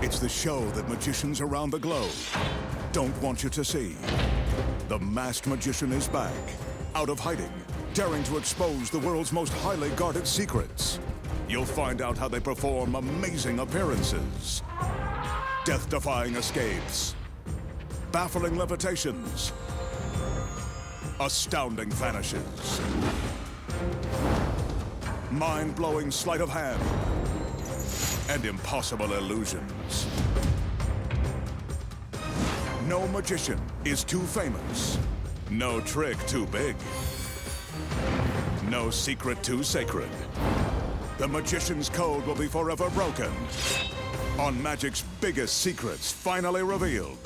It's the show that magicians around the globe don't want you to see. The Masked Magician is back, out of hiding, daring to expose the world's most highly guarded secrets. You'll find out how they perform amazing appearances, death-defying escapes, baffling levitations, astounding vanishes, mind-blowing sleight of hand, and impossible illusions. No magician is too famous, no trick too big, no secret too sacred. The magician's code will be forever broken on magic's biggest secrets finally revealed.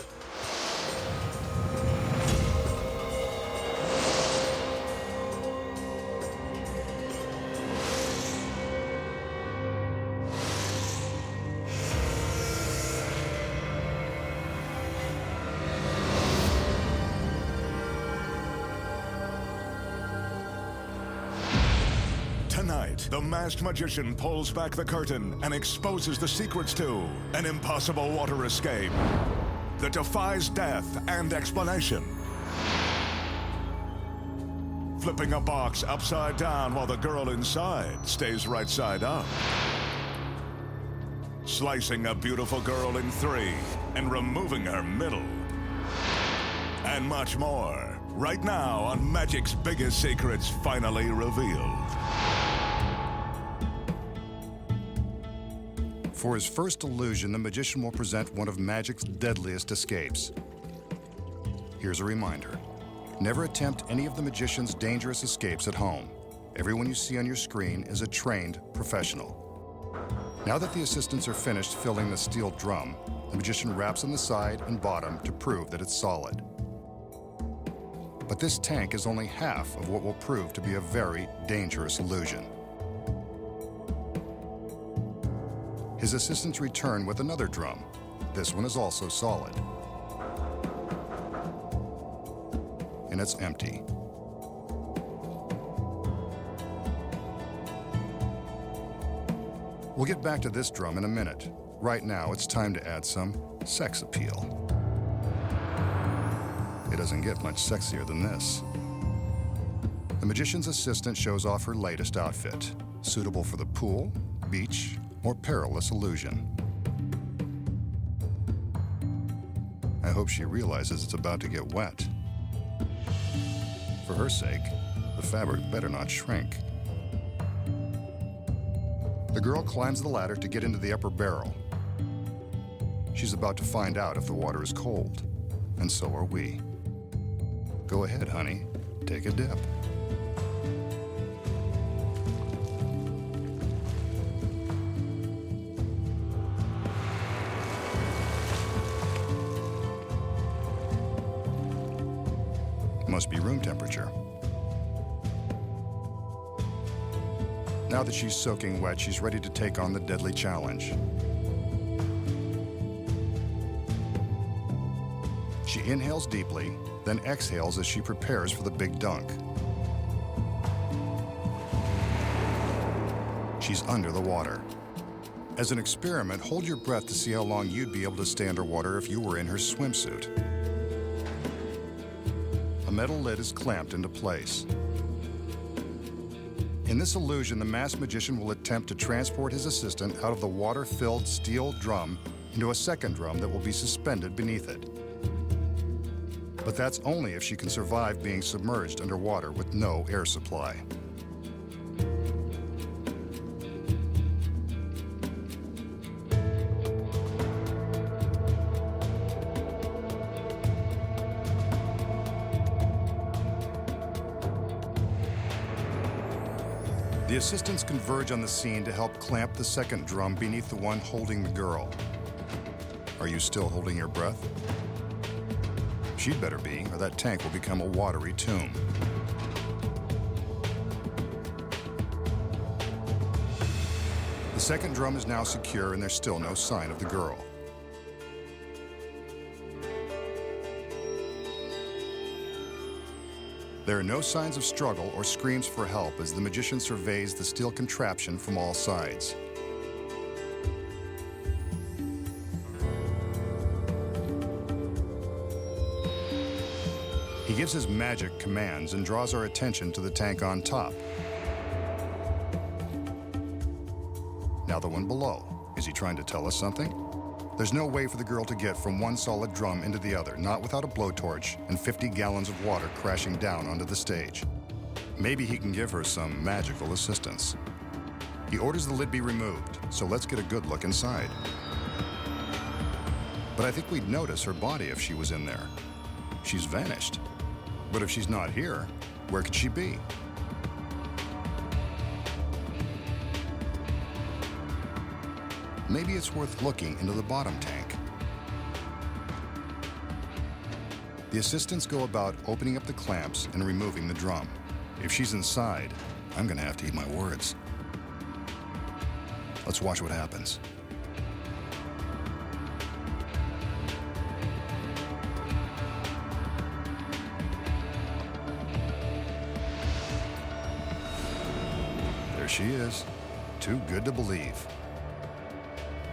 Tonight, the Masked Magician pulls back the curtain and exposes the secrets to an impossible water escape that defies death and explanation. Flipping a box upside down while the girl inside stays right side up. Slicing a beautiful girl in three and removing her middle. And much more, right now on Magic's Biggest Secrets Finally Revealed. For his first illusion, the magician will present one of Magic's deadliest escapes. Here's a reminder. Never attempt any of the magician's dangerous escapes at home. Everyone you see on your screen is a trained professional. Now that the assistants are finished filling the steel drum, the magician raps on the side and bottom to prove that it's solid. But this tank is only half of what will prove to be a very dangerous illusion. His assistants return with another drum. This one is also solid. And it's empty. We'll get back to this drum in a minute. Right now, it's time to add some sex appeal. It doesn't get much sexier than this. The magician's assistant shows off her latest outfit, suitable for the pool, beach, or perilous illusion. I hope she realizes it's about to get wet. For her sake, the fabric better not shrink. The girl climbs the ladder to get into the upper barrel. She's about to find out if the water is cold, and so are we. Go ahead, honey, take a dip. Must be room temperature. Now that she's soaking wet, she's ready to take on the deadly challenge. She inhales deeply, then exhales as she prepares for the big dunk. She's under the water. As an experiment, hold your breath to see how long you'd be able to stay underwater if you were in her swimsuit. A metal lid is clamped into place. In this illusion, the masked magician will attempt to transport his assistant out of the water-filled steel drum into a second drum that will be suspended beneath it. But that's only if she can survive being submerged underwater with no air supply. The assistants converge on the scene to help clamp the second drum beneath the one holding the girl. Are you still holding your breath? She'd better be, or that tank will become a watery tomb. The second drum is now secure and there's still no sign of the girl. There are no signs of struggle or screams for help as the magician surveys the steel contraption from all sides. gives his magic commands and draws our attention to the tank on top. Now the one below. Is he trying to tell us something? There's no way for the girl to get from one solid drum into the other, not without a blowtorch and 50 gallons of water crashing down onto the stage. Maybe he can give her some magical assistance. He orders the lid be removed, so let's get a good look inside. But I think we'd notice her body if she was in there. She's vanished. But if she's not here, where could she be? Maybe it's worth looking into the bottom tank. The assistants go about opening up the clamps and removing the drum. If she's inside, I'm gonna have to eat my words. Let's watch what happens. There she is, too good to believe.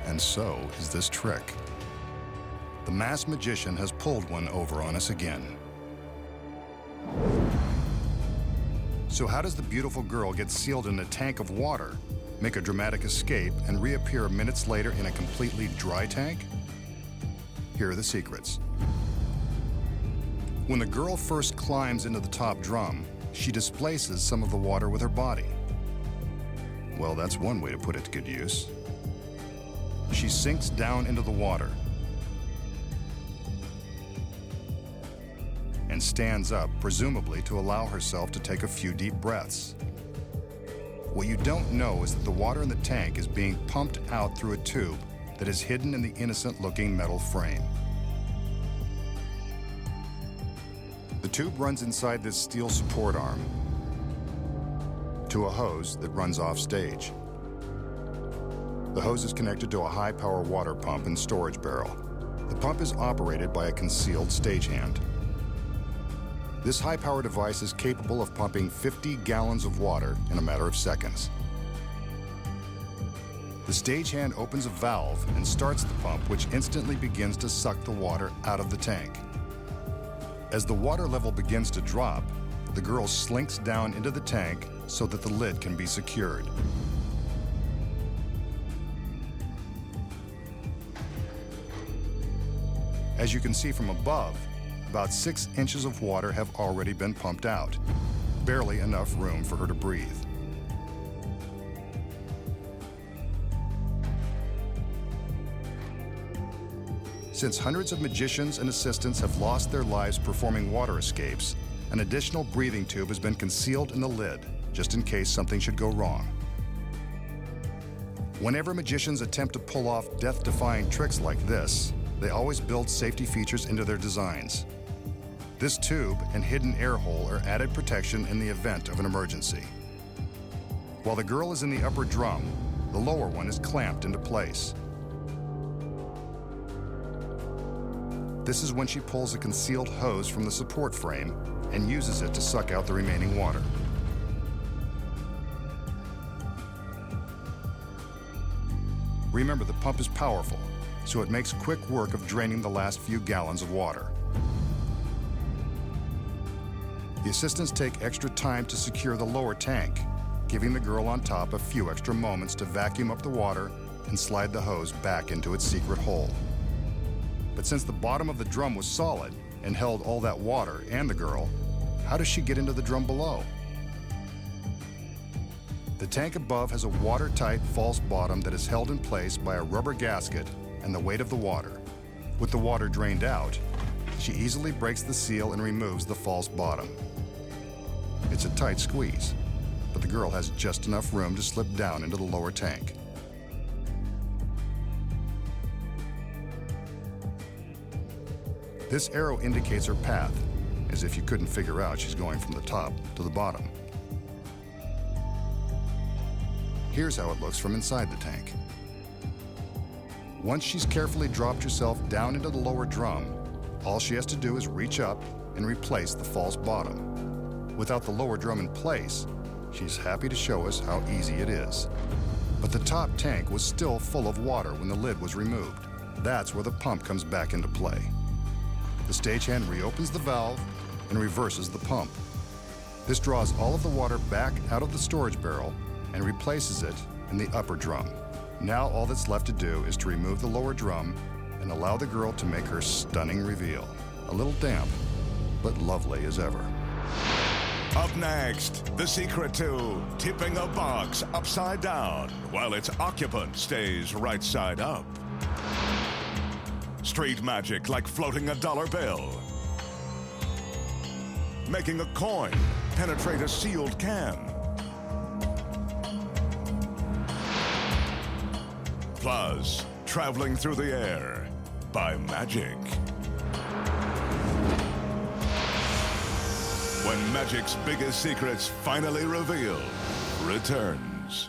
And so is this trick. The masked magician has pulled one over on us again. So how does the beautiful girl get sealed in a tank of water, make a dramatic escape, and reappear minutes later in a completely dry tank? Here are the secrets. When the girl first climbs into the top drum, she displaces some of the water with her body. Well, that's one way to put it to good use. She sinks down into the water and stands up, presumably to allow herself to take a few deep breaths. What you don't know is that the water in the tank is being pumped out through a tube that is hidden in the innocent-looking metal frame. The tube runs inside this steel support arm to a hose that runs off stage. The hose is connected to a high-power water pump and storage barrel. The pump is operated by a concealed stagehand. This high-power device is capable of pumping 50 gallons of water in a matter of seconds. The stagehand opens a valve and starts the pump, which instantly begins to suck the water out of the tank. As the water level begins to drop, the girl slinks down into the tank so that the lid can be secured. As you can see from above, about 6 inches of water have already been pumped out, barely enough room for her to breathe. Since hundreds of magicians and assistants have lost their lives performing water escapes, an additional breathing tube has been concealed in the lid, just in case something should go wrong. Whenever magicians attempt to pull off death-defying tricks like this, they always build safety features into their designs. This tube and hidden air hole are added protection in the event of an emergency. While the girl is in the upper drum, the lower one is clamped into place. This is when she pulls a concealed hose from the support frame and uses it to suck out the remaining water. Remember, the pump is powerful, so it makes quick work of draining the last few gallons of water. The assistants take extra time to secure the lower tank, giving the girl on top a few extra moments to vacuum up the water and slide the hose back into its secret hole. But since the bottom of the drum was solid and held all that water and the girl, how does she get into the drum below? The tank above has a watertight false bottom that is held in place by a rubber gasket and the weight of the water. With the water drained out, she easily breaks the seal and removes the false bottom. It's a tight squeeze, but the girl has just enough room to slip down into the lower tank. This arrow indicates her path, as if you couldn't figure out she's going from the top to the bottom. Here's how it looks from inside the tank. Once she's carefully dropped herself down into the lower drum, all she has to do is reach up and replace the false bottom. Without the lower drum in place, she's happy to show us how easy it is. But the top tank was still full of water when the lid was removed. That's where the pump comes back into play. The stagehand reopens the valve and reverses the pump. This draws all of the water back out of the storage barrel and replaces it in the upper drum. Now all that's left to do is to remove the lower drum and allow the girl to make her stunning reveal. A little damp, but lovely as ever. Up next, the secret to tipping a box upside down while its occupant stays right side up. Street magic like floating a dollar bill. Making a coin penetrate a sealed can. Plus, traveling through the air by magic. When magic's biggest secrets finally revealed returns.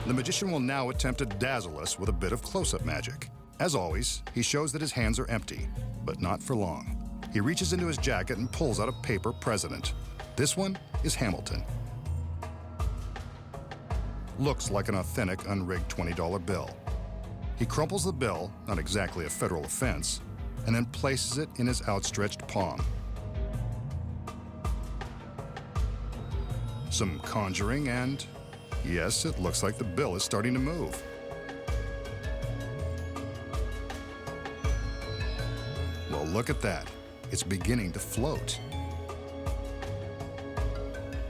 The magician will now attempt to dazzle us with a bit of close-up magic. As always, he shows that his hands are empty, but not for long. He reaches into his jacket and pulls out a paper president. This one is Hamilton. Looks like an authentic, unrigged $20 bill. He crumples the bill, not exactly a federal offense, and then places it in his outstretched palm. Some conjuring and, yes, it looks like the bill is starting to move. Well, look at that. It's beginning to float.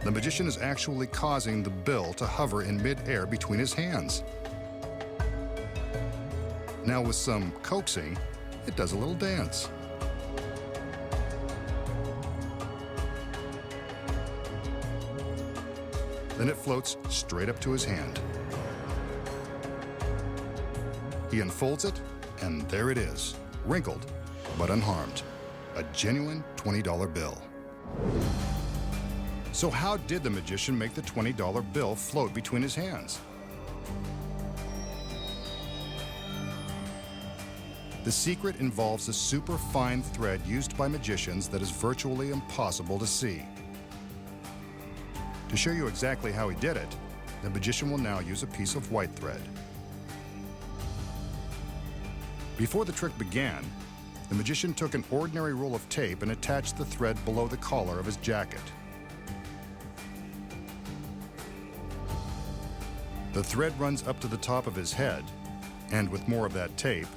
The magician is actually causing the bill to hover in mid-air between his hands. Now with some coaxing, it does a little dance. Then it floats straight up to his hand. He unfolds it, and there it is, wrinkled but unharmed. A genuine $20 bill. So how did the magician make the $20 bill float between his hands? The secret involves a super fine thread used by magicians that is virtually impossible to see. To show you exactly how he did it, the magician will now use a piece of white thread. Before the trick began, the magician took an ordinary roll of tape and attached the thread below the collar of his jacket. The thread runs up to the top of his head, and with more of that tape,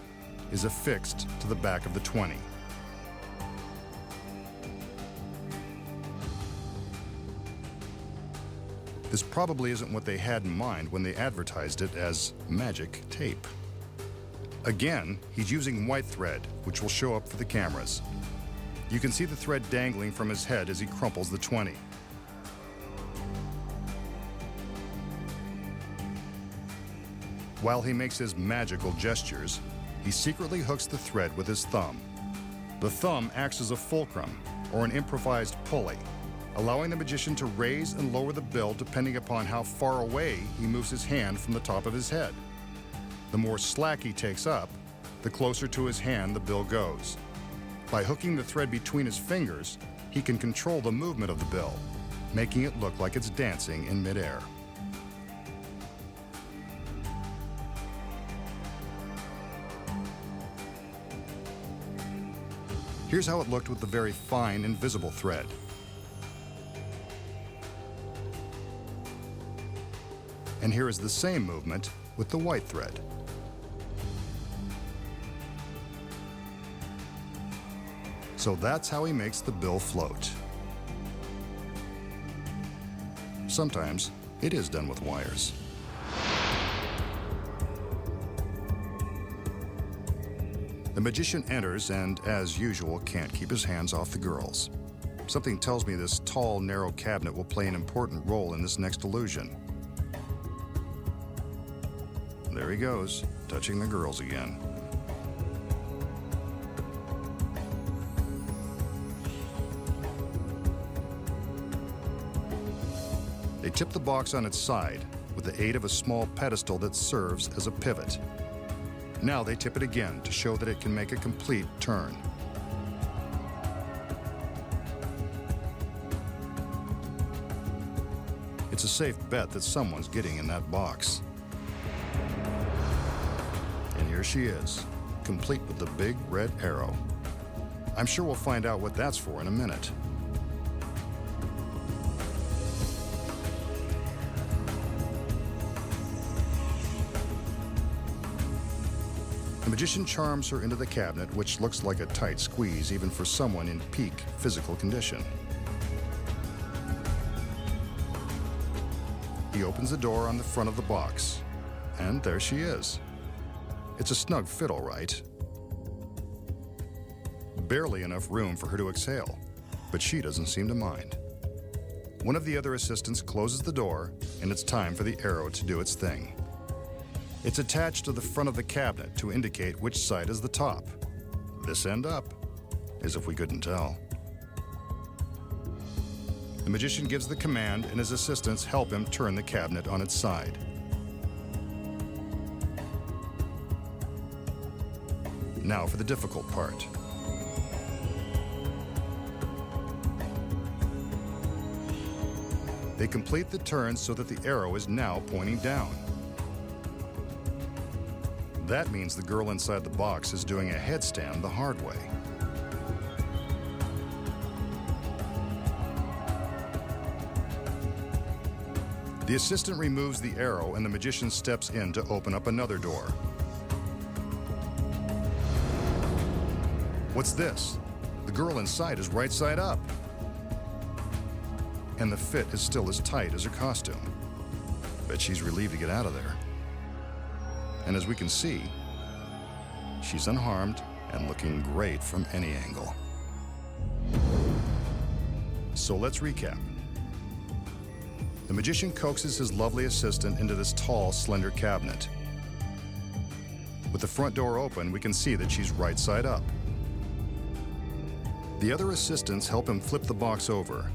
is affixed to the back of the 20. This probably isn't what they had in mind when they advertised it as magic tape. Again, he's using white thread, which will show up for the cameras. You can see the thread dangling from his head as he crumples the 20. While he makes his magical gestures, he secretly hooks the thread with his thumb. The thumb acts as a fulcrum, or an improvised pulley, allowing the magician to raise and lower the bill depending upon how far away he moves his hand from the top of his head. The more slack he takes up, the closer to his hand the bill goes. By hooking the thread between his fingers, he can control the movement of the bill, making it look like it's dancing in midair. Here's how it looked with the very fine, invisible thread. And here is the same movement with the white thread. So that's how he makes the bill float. Sometimes it is done with wires. The magician enters and, as usual, can't keep his hands off the girls. Something tells me this tall, narrow cabinet will play an important role in this next illusion. There he goes, touching the girls again. They tip the box on its side with the aid of a small pedestal that serves as a pivot. Now they tip it again to show that it can make a complete turn. It's a safe bet that someone's getting in that box. here she is, complete with the big red arrow. I'm sure we'll find out what that's for in a minute. The magician charms her into the cabinet, which looks like a tight squeeze even for someone in peak physical condition. He opens the door on the front of the box, and there she is. It's a snug fit, all right. Barely enough room for her to exhale, but she doesn't seem to mind. One of the other assistants closes the door, and it's time for the arrow to do its thing. It's attached to the front of the cabinet to indicate which side is the top. This end up, as if we couldn't tell. The magician gives the command, and his assistants help him turn the cabinet on its side. Now for the difficult part. They complete the turn so that the arrow is now pointing down. That means the girl inside the box is doing a headstand the hard way. The assistant removes the arrow and the magician steps in to open up another door. What's this? The girl inside is right side up. And the fit is still as tight as her costume. Bet she's relieved to get out of there. And as we can see, she's unharmed and looking great from any angle. So let's recap. The magician coaxes his lovely assistant into this tall, slender cabinet. With the front door open, we can see that she's right side up. The other assistants help him flip the box over.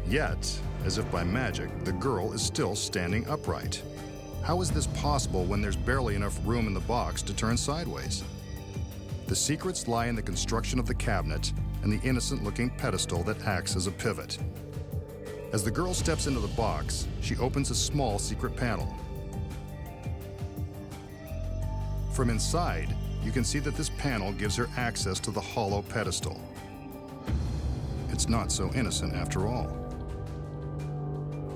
Yet, as if by magic, the girl is still standing upright. How is this possible when there's barely enough room in the box to turn sideways? The secrets lie in the construction of the cabinet and the innocent-looking pedestal that acts as a pivot. As the girl steps into the box, she opens a small secret panel. From inside, you can see that this panel gives her access to the hollow pedestal. It's not so innocent after all.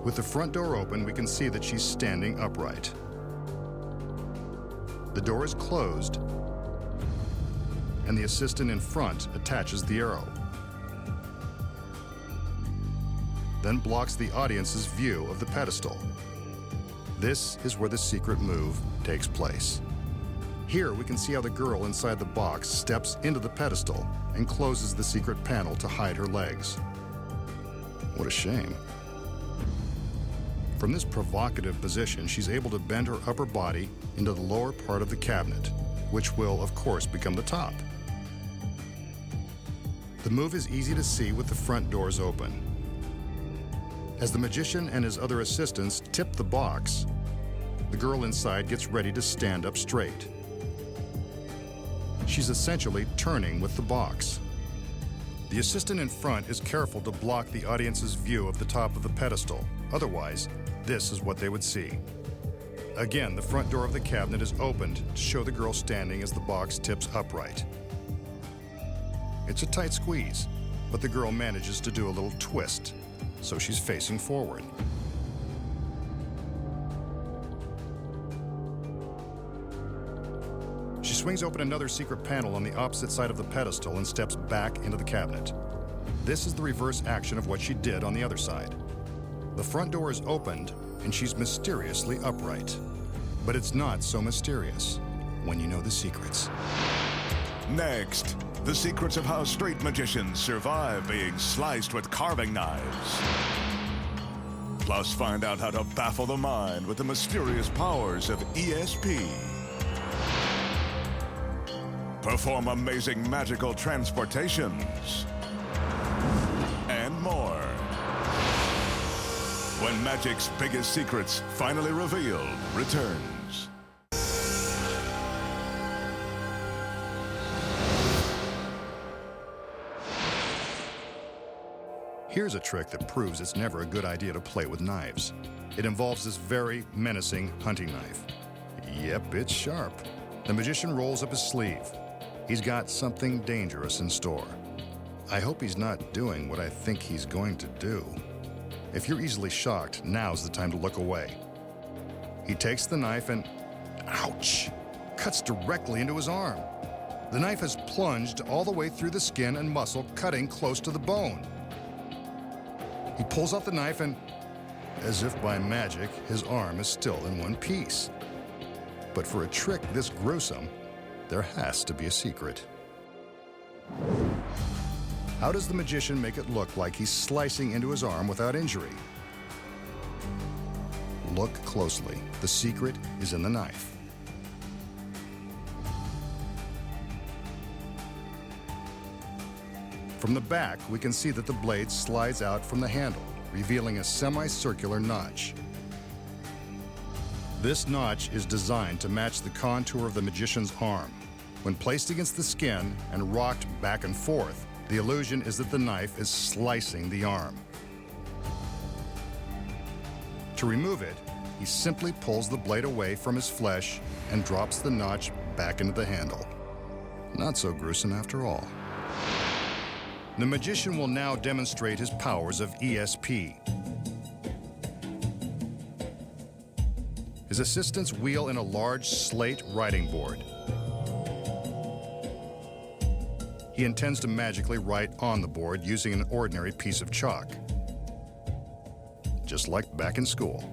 With the front door open, we can see that she's standing upright. The door is closed, and the assistant in front attaches the arrow, then blocks the audience's view of the pedestal. This is where the secret move takes place. Here we can see how the girl inside the box steps into the pedestal and closes the secret panel to hide her legs. What a shame. From this provocative position, she's able to bend her upper body into the lower part of the cabinet, which will, of course, become the top. The move is easy to see with the front doors open. As the magician and his other assistants tip the box, the girl inside gets ready to stand up straight. She's essentially turning with the box. The assistant in front is careful to block the audience's view of the top of the pedestal. Otherwise, this is what they would see. Again, the front door of the cabinet is opened to show the girl standing as the box tips upright. It's a tight squeeze, but the girl manages to do a little twist, so she's facing forward. She swings open another secret panel on the opposite side of the pedestal and steps back into the cabinet. This is the reverse action of what she did on the other side. The front door is opened, and she's mysteriously upright. But it's not so mysterious when you know the secrets. Next, the secrets of how straight magicians survive being sliced with carving knives. Plus, find out how to baffle the mind with the mysterious powers of ESP. Perform amazing magical transportations. And more. When magic's biggest secrets, finally revealed, returns. Here's a trick that proves it's never a good idea to play with knives. It involves this very menacing hunting knife. Yep, it's sharp. The magician rolls up his sleeve. He's got something dangerous in store. I hope he's not doing what I think he's going to do. If you're easily shocked, now's the time to look away. He takes the knife and, ouch, cuts directly into his arm. The knife has plunged all the way through the skin and muscle, cutting close to the bone. He pulls out the knife and, as if by magic, his arm is still in one piece. But for a trick this gruesome, there has to be a secret. How does the magician make it look like he's slicing into his arm without injury? Look closely. The secret is in the knife. From the back, we can see that the blade slides out from the handle, revealing a semicircular notch. This notch is designed to match the contour of the magician's arm. When placed against the skin and rocked back and forth, the illusion is that the knife is slicing the arm. To remove it, he simply pulls the blade away from his flesh and drops the notch back into the handle. Not so gruesome after all. The magician will now demonstrate his powers of ESP. His assistants wheel in a large slate writing board. He intends to magically write on the board using an ordinary piece of chalk, just like back in school.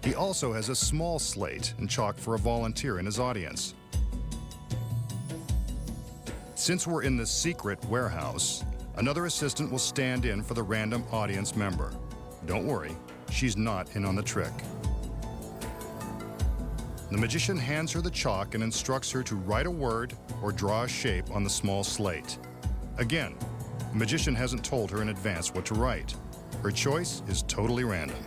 He also has a small slate and chalk for a volunteer in his audience. Since we're in the secret warehouse, another assistant will stand in for the random audience member. Don't worry, she's not in on the trick. The magician hands her the chalk and instructs her to write a word or draw a shape on the small slate. Again, the magician hasn't told her in advance what to write. Her choice is totally random.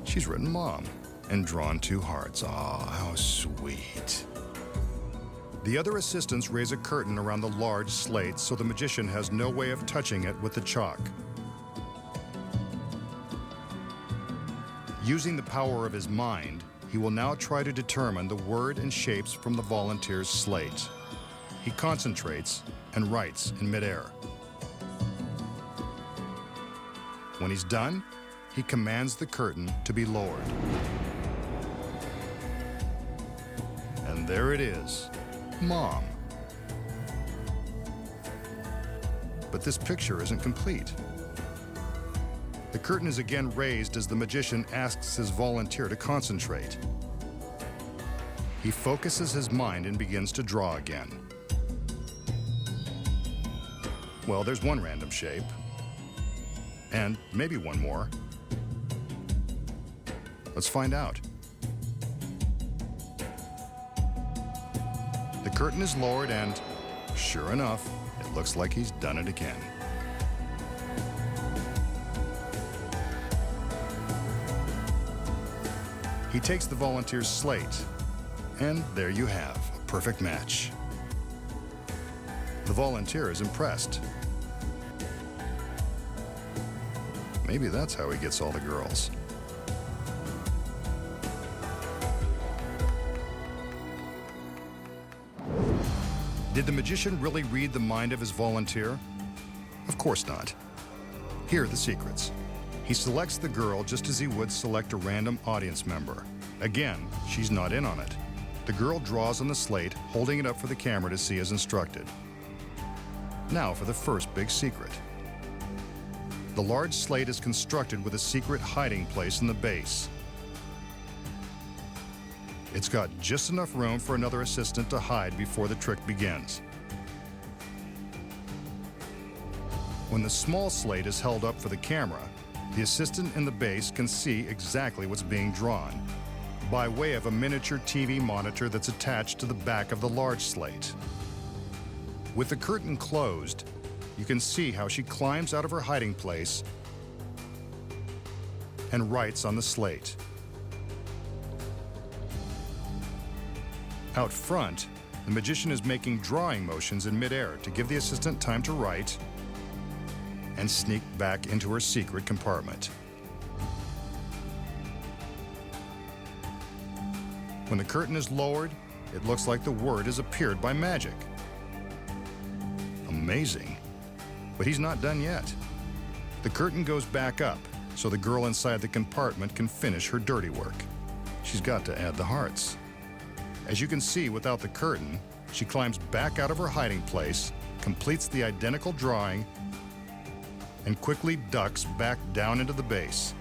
She's written Mom and drawn 2 hearts. Aw, how sweet. The other assistants raise a curtain around the large slate so the magician has no way of touching it with the chalk. Using the power of his mind, he will now try to determine the word and shapes from the volunteer's slate. He concentrates and writes in midair. When he's done, he commands the curtain to be lowered. And there it is. Mom. But this picture isn't complete. The curtain is again raised as the magician asks his volunteer to concentrate. He focuses his mind and begins to draw again. Well, there's one random shape. And maybe one more. Let's find out. The curtain is lowered and, sure enough, it looks like he's done it again. He takes the volunteer's slate, and there you have a perfect match. The volunteer is impressed. Maybe that's how he gets all the girls. Did the magician really read the mind of his volunteer? Of course not. Here are the secrets. He selects the girl just as he would select a random audience member. Again, she's not in on it. The girl draws on the slate, holding it up for the camera to see as instructed. Now for the first big secret. The large slate is constructed with a secret hiding place in the base. It's got just enough room for another assistant to hide before the trick begins. When the small slate is held up for the camera, the assistant in the base can see exactly what's being drawn by way of a miniature TV monitor that's attached to the back of the large slate. With the curtain closed, you can see how she climbs out of her hiding place and writes on the slate. Out front, The magician is making drawing motions in midair to give the assistant time to write and sneak back into her secret compartment. When the curtain is lowered, it looks like the word has appeared by magic. Amazing. But he's not done yet. The curtain goes back up so the girl inside the compartment can finish her dirty work. She's got to add the hearts. As you can see, without the curtain, she climbs back out of her hiding place, completes the identical drawing, and quickly ducks back down into the base.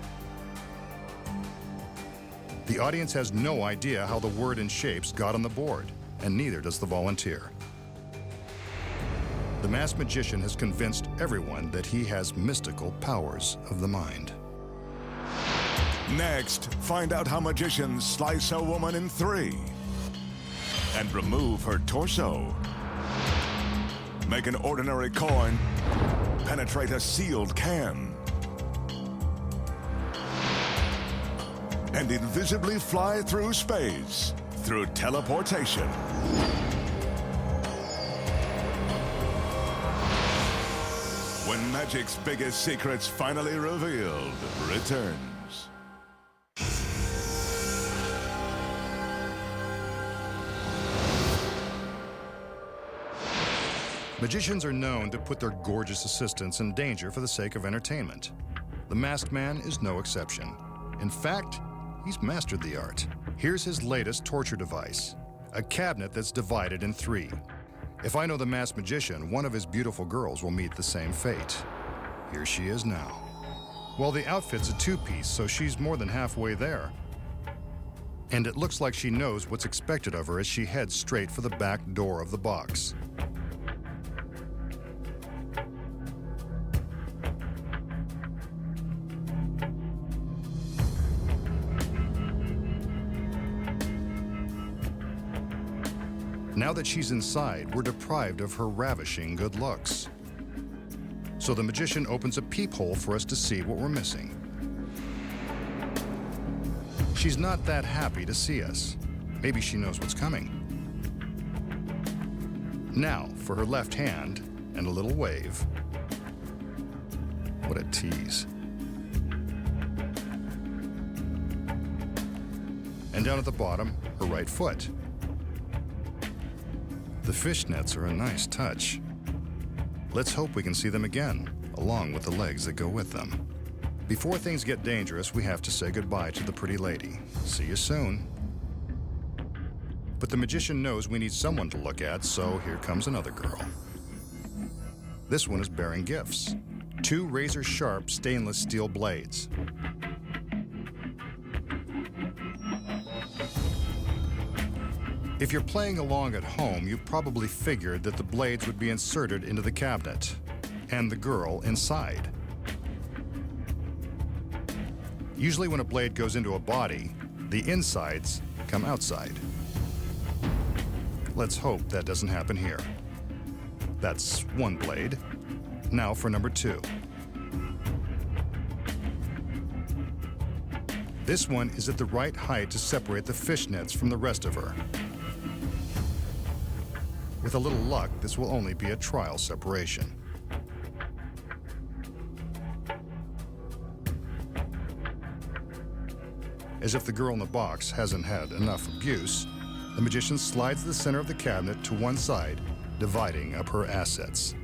The audience has no idea how the word and shapes got on the board, and neither does the volunteer. The masked magician has convinced everyone that he has mystical powers of the mind. Next, find out how magicians slice a woman in 3 and remove her torso. Make an ordinary coin penetrate a sealed can. And invisibly fly through space through teleportation. When magic's biggest secrets finally revealed returns. Magicians are known to put their gorgeous assistants in danger for the sake of entertainment. The masked man is no exception. In fact, he's mastered the art. Here's his latest torture device, a cabinet that's divided in 3. If I know the masked magician, one of his beautiful girls will meet the same fate. Here she is now. Well, the outfit's a 2-piece, so she's more than halfway there. And it looks like she knows what's expected of her as she heads straight for the back door of the box. Now that she's inside, we're deprived of her ravishing good looks. So the magician opens a peephole for us to see what we're missing. She's not that happy to see us. Maybe she knows what's coming. Now, for her left hand and a little wave. What a tease. And down at the bottom, her right foot. The fishnets are a nice touch. Let's hope we can see them again, along with the legs that go with them. Before things get dangerous, we have to say goodbye to the pretty lady. See you soon. But the magician knows we need someone to look at, so here comes another girl. This one is bearing gifts. 2 razor-sharp stainless steel blades. If you're playing along at home, you probably figured that the blades would be inserted into the cabinet, and the girl inside. Usually when a blade goes into a body, the insides come outside. Let's hope that doesn't happen here. That's 1 blade. Now for number 2. This one is at the right height to separate the fishnets from the rest of her. With a little luck, this will only be a trial separation. As if the girl in the box hasn't had enough abuse, the magician slides the center of the cabinet to one side, dividing up her assets.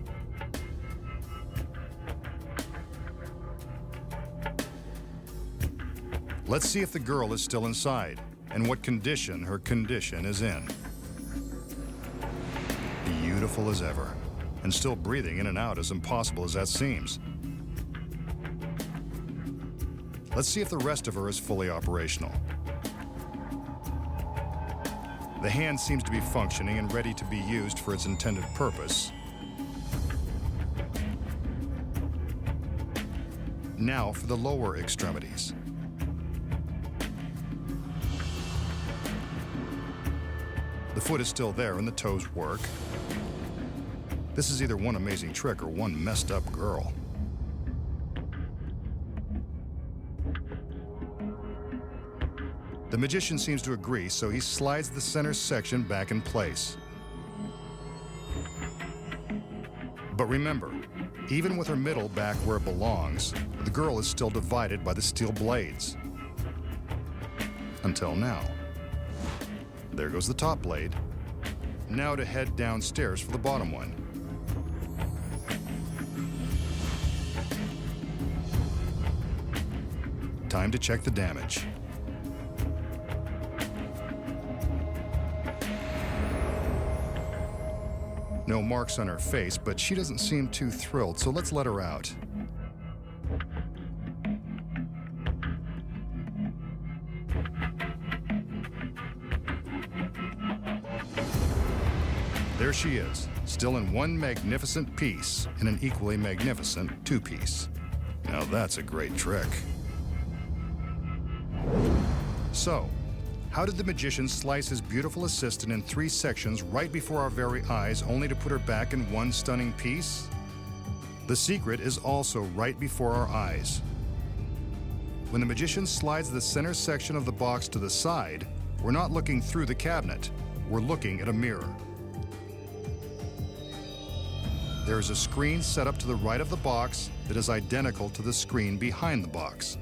Let's see if the girl is still inside, and what condition her condition is in. Beautiful as ever, and still breathing in and out, as impossible as that seems. Let's see if the rest of her is fully operational. The hand seems to be functioning and ready to be used for its intended purpose. Now for the lower extremities. The foot is still there and the toes work. This is either one amazing trick or one messed up girl. The magician seems to agree, so he slides the center section back in place. But remember, even with her middle back where it belongs, the girl is still divided by the steel blades. Until now. There goes the top blade. Now to head downstairs for the bottom one. Time to check the damage. No marks on her face, but she doesn't seem too thrilled, so let's let her out. There she is, still in one magnificent piece and an equally magnificent two-piece. Now that's a great trick. So, how did the magician slice his beautiful assistant in 3 sections right before our very eyes, only to put her back in one stunning piece? The secret is also right before our eyes. When the magician slides the center section of the box to the side, we're not looking through the cabinet, we're looking at a mirror. There is a screen set up to the right of the box that is identical to the screen behind the box.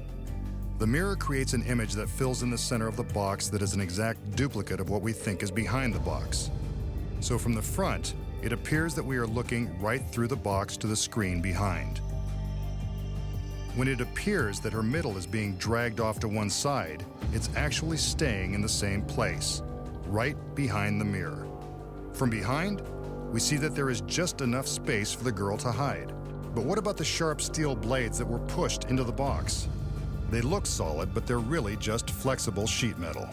The mirror creates an image that fills in the center of the box that is an exact duplicate of what we think is behind the box. So from the front, it appears that we are looking right through the box to the screen behind. When it appears that her middle is being dragged off to one side, it's actually staying in the same place, right behind the mirror. From behind, we see that there is just enough space for the girl to hide. But what about the sharp steel blades that were pushed into the box? They look solid, but they're really just flexible sheet metal.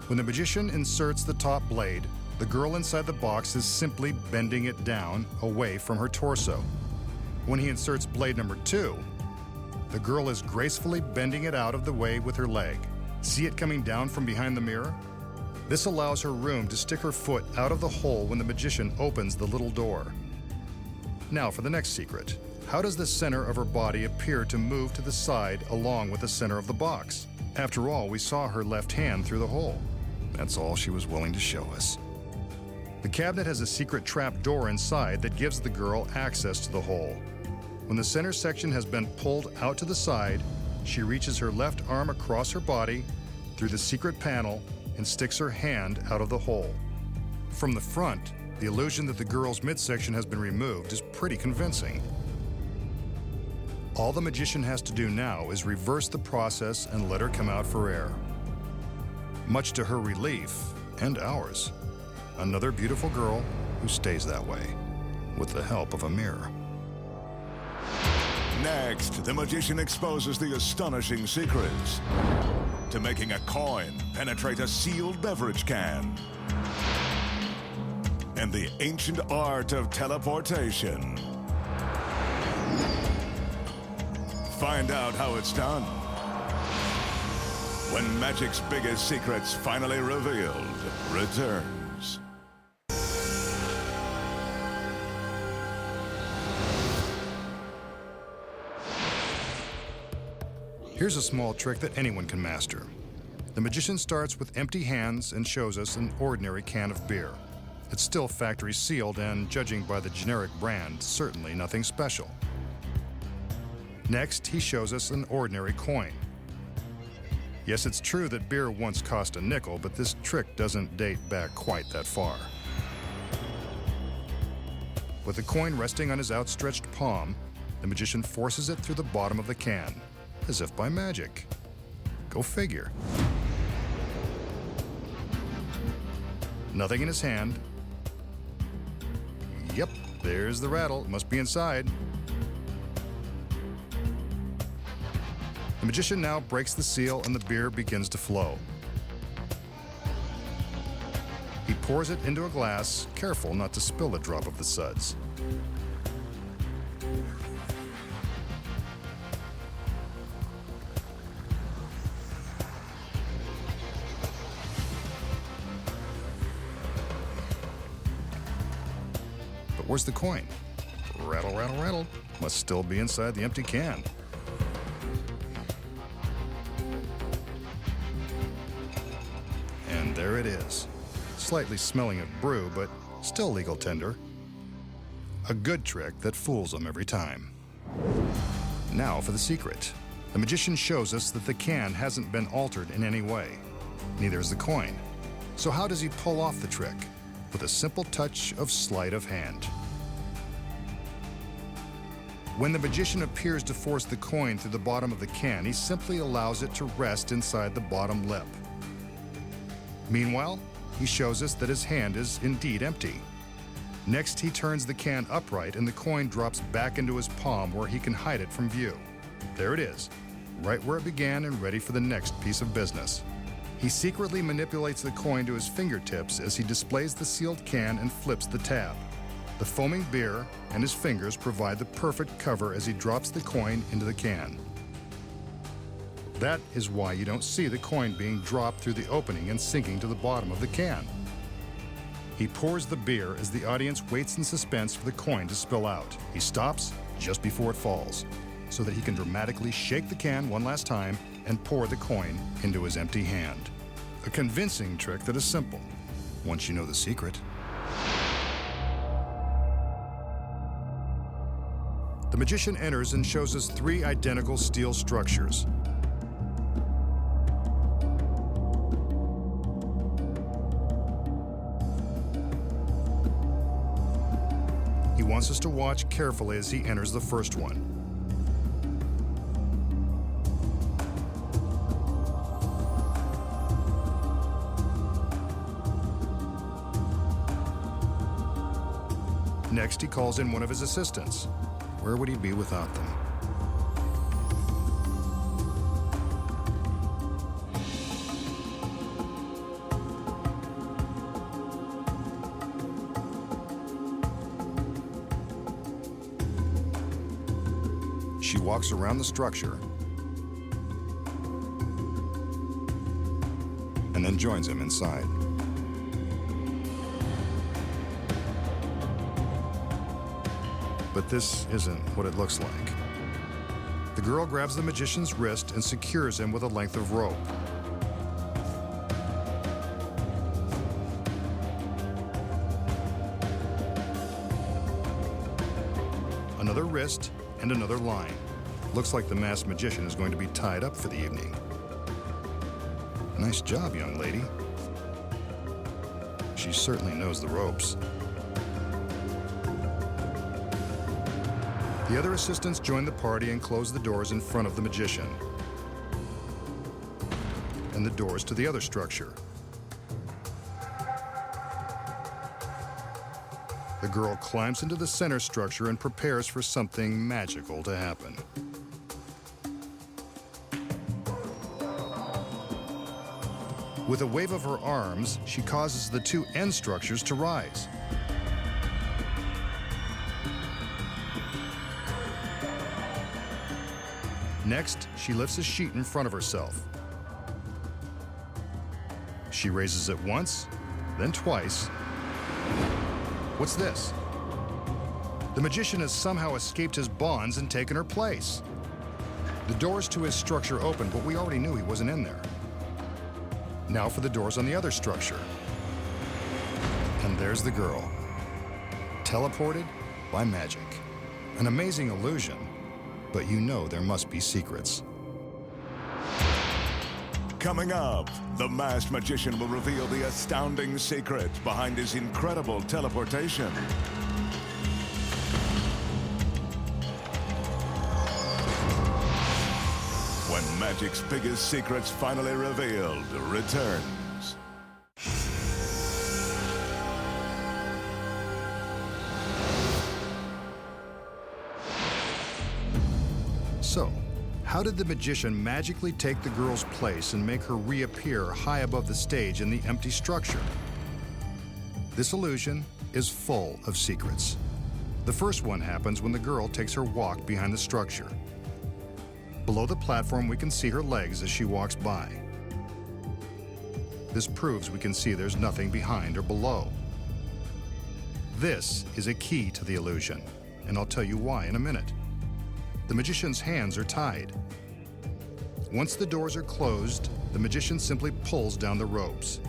When the magician inserts the top blade, the girl inside the box is simply bending it down away from her torso. When he inserts blade number 2, the girl is gracefully bending it out of the way with her leg. See it coming down from behind the mirror? This allows her room to stick her foot out of the hole when the magician opens the little door. Now for the next secret. How does the center of her body appear to move to the side along with the center of the box? After all, we saw her left hand through the hole. That's all she was willing to show us. The cabinet has a secret trap door inside that gives the girl access to the hole. When the center section has been pulled out to the side, she reaches her left arm across her body through the secret panel and sticks her hand out of the hole. From the front, the illusion that the girl's midsection has been removed is pretty convincing. All the magician has to do now is reverse the process and let her come out for air. Much to her relief, and ours. Another beautiful girl who stays that way, with the help of a mirror. Next, the magician exposes the astonishing secrets to making a coin penetrate a sealed beverage can, and the ancient art of teleportation. Find out how it's done when magic's biggest secrets, finally revealed, returns. Here's a small trick that anyone can master. The magician starts with empty hands and shows us an ordinary can of beer. It's still factory sealed and, judging by the generic brand, certainly nothing special. Next, he shows us an ordinary coin. Yes, it's true that beer once cost a nickel, but this trick doesn't date back quite that far. With the coin resting on his outstretched palm, the magician forces it through the bottom of the can, as if by magic. Go figure. Nothing in his hand. Yep, there's the rattle. It must be inside. The magician now breaks the seal and the beer begins to flow. He pours it into a glass, careful not to spill a drop of the suds. But where's the coin? Rattle, rattle, rattle. Must still be inside the empty can. And there it is. Slightly smelling of brew, but still legal tender. A good trick that fools them every time. Now for the secret. The magician shows us that the can hasn't been altered in any way. Neither is the coin. So how does he pull off the trick? With a simple touch of sleight of hand. When the magician appears to force the coin through the bottom of the can, he simply allows it to rest inside the bottom lip. Meanwhile, he shows us that his hand is indeed empty. Next, he turns the can upright and the coin drops back into his palm where he can hide it from view. There it is, right where it began and ready for the next piece of business. He secretly manipulates the coin to his fingertips as he displays the sealed can and flips the tab. The foaming beer and his fingers provide the perfect cover as he drops the coin into the can. That is why you don't see the coin being dropped through the opening and sinking to the bottom of the can. He pours the beer as the audience waits in suspense for the coin to spill out. He stops just before it falls, so that he can dramatically shake the can one last time and pour the coin into his empty hand. A convincing trick that is simple, once you know the secret. The magician enters and shows us 3 identical steel structures. He wants us to watch carefully as he enters the first one. Next, he calls in one of his assistants. Where would he be without them? She walks around the structure and then joins him inside. But this isn't what it looks like. The girl grabs the magician's wrist and secures him with a length of rope. Another wrist and another line. Looks like the masked magician is going to be tied up for the evening. Nice job, young lady. She certainly knows the ropes. The other assistants join the party and close the doors in front of the magician and the doors to the other structure. The girl climbs into the center structure and prepares for something magical to happen. With a wave of her arms, she causes the 2 end structures to rise. Next, she lifts a sheet in front of herself. She raises it once, then twice. What's this? The magician has somehow escaped his bonds and taken her place. The doors to his structure open, but we already knew he wasn't in there. Now for the doors on the other structure. And there's the girl, teleported by magic. An amazing illusion. But you know there must be secrets. Coming up, the masked magician will reveal the astounding secret behind his incredible teleportation. When magic's biggest secrets finally revealed returns. So, how did the magician magically take the girl's place and make her reappear high above the stage in the empty structure? This illusion is full of secrets. The first one happens when the girl takes her walk behind the structure. Below the platform, we can see her legs as she walks by. This proves we can see there's nothing behind or below. This is a key to the illusion, and I'll tell you why in a minute. The magician's hands are tied. Once the doors are closed, the magician simply pulls down the ropes.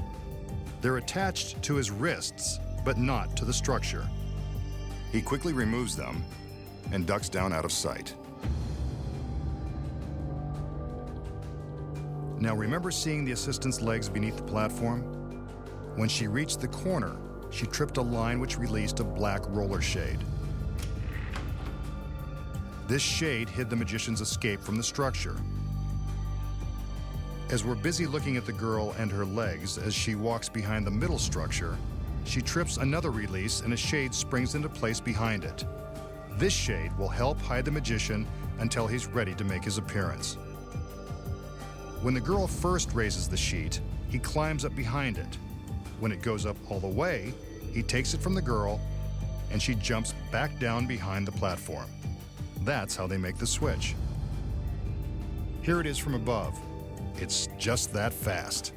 They're attached to his wrists, but not to the structure. He quickly removes them and ducks down out of sight. Now remember seeing the assistant's legs beneath the platform? When she reached the corner, she tripped a line which released a black roller shade. This shade hid the magician's escape from the structure. As we're busy looking at the girl and her legs as she walks behind the middle structure, she trips another release and a shade springs into place behind it. This shade will help hide the magician until he's ready to make his appearance. When the girl first raises the sheet, he climbs up behind it. When it goes up all the way, he takes it from the girl and she jumps back down behind the platform. That's how they make the switch. Here it is from above. It's just that fast.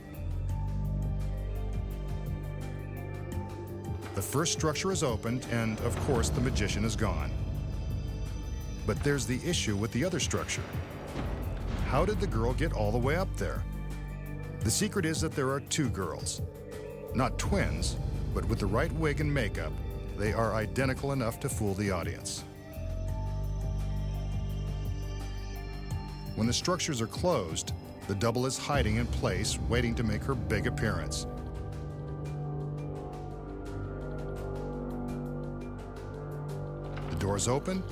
The first structure is opened, and of course the magician is gone. But there's the issue with the other structure. How did the girl get all the way up there? The secret is that there are two girls. Not twins, but with the right wig and makeup, they are identical enough to fool the audience. When the structures are closed, the double is hiding in place, waiting to make her big appearance. The doors open,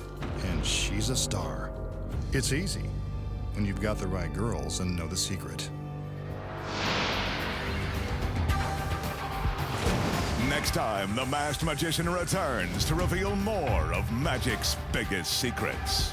and she's a star. It's easy when you've got the right girls and know the secret. Next time, the Masked Magician returns to reveal more of magic's biggest secrets.